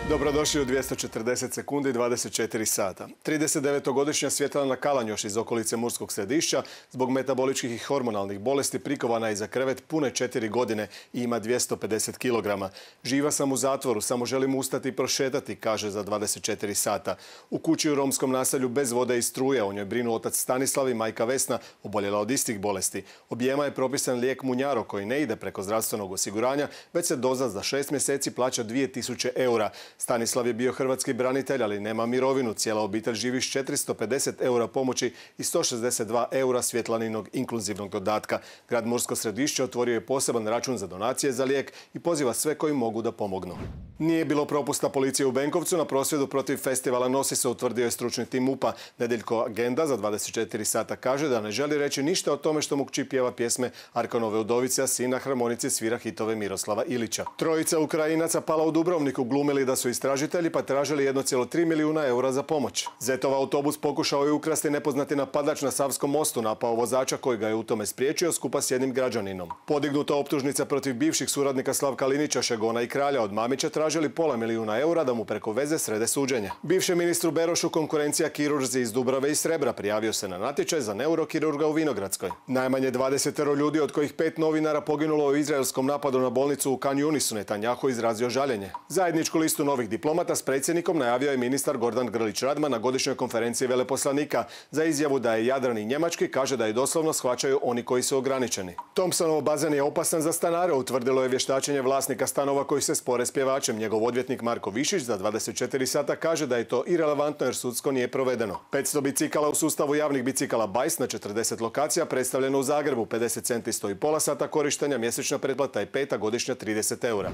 Dobrodošli u 240 sekundi i 24 sata. 39-godišnja Svjetlana Kalanjoš iz okolice Murskog Središća zbog metaboličkih i hormonalnih bolesti prikovana je za krevet pune 4 godine i ima 250 kg. Živa sam u zatvoru, samo želim ustati i prošetati, kaže za 24 sata. U kući u romskom naselju bez vode i struje o njoj brinu otac Stanislav i majka Vesna, oboljela od istih bolesti. Objema je propisan lijek Munjaro koji ne ide preko zdravstvenog osiguranja, već se doza za 6 mjeseci plaća 2000 eura. Stanislav je bio hrvatski branitelj, ali nema mirovinu. Cijela obitelj živi s 450 eura pomoći i 162 eura Svjetlaninog inkluzivnog dodatka. Grad Mursko Središće otvorio je poseban račun za donacije za lijek i poziva sve koji mogu da pomognu. Nije bilo propusta policije u Benkovcu na prosvjedu protiv festivala Nosi se, utvrdio je stručni tim MUP-a. Nedeljko Agenda za 24 sata kaže da ne želi reći ništa o tome što Mukči pjeva pjesme Arkanove udovice, a sin na harmonici svira hitove Miroslava Ilića. Trojica Ukrajinaca pala u Dubrovniku, glumili da su istražitelji pa tražili 1,3 milijuna eura za pomoć. Zetov autobus pokušao je ukrasti nepoznati napadač na Savskom mostu, napao vozača koji ga je u tome spriječio skupa s jednim građaninom. Podignuta optužnica protiv bivših suradnika Slavka Linića, Šegona i Kralja od Mamića tražili pola milijuna eura da mu preko veze srede suđenje. Bivšem ministru Berošu konkurencija kirurzi iz Dubrave i Srebra prijavio se na natječaj za neurokirurga u Vinogradskoj. Najmanje 20 ljudi, od kojih 5 novinara, poginulo u izraelskom napadu na bolnicu u Khan Yunisu. Netanjahu izrazio žaljenje. Zajedničku listu novih diplomata s predsjednikom najavio je ministar Gordan Grlić-Radman na godišnjoj konferenciji veleposlanika. Za izjavu da je Jadran i njemački kaže da je doslovno shvaćaju oni koji su ograničeni. Thompsonov bazen je opasan za stanare, utvrdilo je vještačenje vlasnika stanova koji se spore s pjevačem. Njegov odvjetnik Marko Višić za 24 sata kaže da je to irelevantno jer sudsko nije provedeno. 500 bicikala u sustavu javnih bicikala Bajs na 40 lokacija predstavljeno u Zagrebu. 50 centi stoji pola sata korištenja, mjesečna pretplata je 5, a godišnja 30 eura.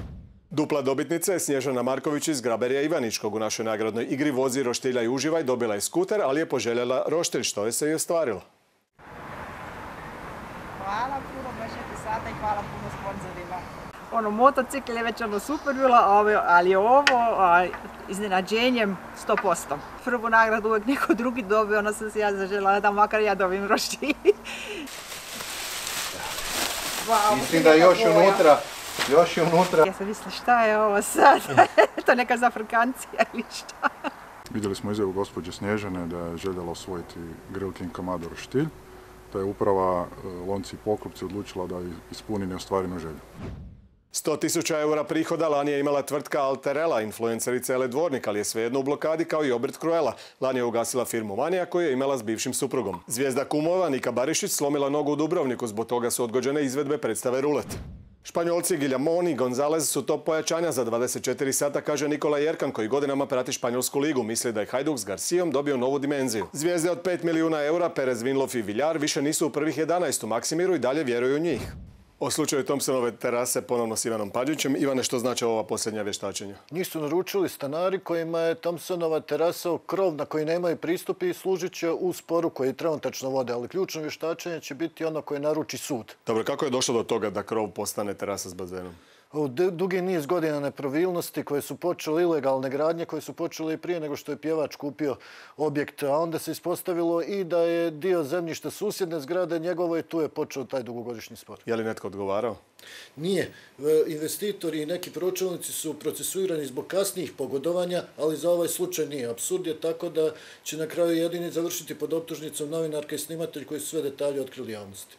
Dupla dobitnica je Snježana Marković iz Graberija Ivaničkog. U našoj nagradnoj igri Vozi, roštiljaj, uživaj dobila je skuter, ali je poželjela roštilj, što je se i ostvarilo. Hvala puno, 24 sata i hvala puno sponzorima. Motocikl je već super bilo, ali ovo iznenađenjem 100%. Prvu nagradu uvijek neko drugi dobio, onda sam se ja zaželjela da makar ja dobijem roštilj. Mislim da je još unutra. Ja sam mislila šta je ovo sad, to neka zafrkancija ili šta. Vidjeli smo izjavu gospođe Snježane da je željela osvojiti Grill King Kamado roštilj, da je uprava Lonci i Poklopci odlučila da ispuni neostvarenu želju. 100.000 eura prihoda lani je imala tvrtka Alterela, influencerica Ele Dvornik, ali je svejedno u blokadi kao i obrt Cruella. Lani je ugasila firmu Manija koju je imala s bivšim suprugom. Zvijezda kumova Nika Barišić slomila nogu u Dubrovniku, zbog toga su odgođene izvedbe predstave Rulet. Španjolci Guillamon i Gonzalez su top pojačanja za 24 sata, kaže Nikola Jerkan koji godinama prati španjolsku ligu. Misli da je Hajduk s Garcijom dobio novu dimenziju. Zvijezde od 5 milijuna eura, Perez, Vinlof i Villar više nisu u prvih 11 u Maksimiru i dalje vjeruju u njih. O slučaju Thompsonove terase ponovno s Ivanom Pađićem. Ivane, što znači ova posljednja vještačenja? Njih su naručili stanari kojima je Thompsonova terasa krov na koji nemaju pristup i služit će u sporu koji trenutačno vode, ali ključno vještačenje će biti ono koje naruči sud. Dobro, kako je došlo do toga da krov postane terasa s bazenom? Dugi niz godina nepravilnosti koje su počele, ilegalne gradnje koje su počele i prije nego što je pjevač kupio objekt, a onda se ispostavilo i da je dio zemljišta susjedne zgrade njegovo i tu je počeo taj dugogodišnji spor. Je li netko odgovarao? Nije. Investitori i neki pročelnici su procesuirani zbog kasnijih pogodovanja, ali za ovaj slučaj nije. Apsurd je tako da će na kraju jedini završiti pod optužnicom novinarka i snimatelj koji su sve detalje otkrili javnosti.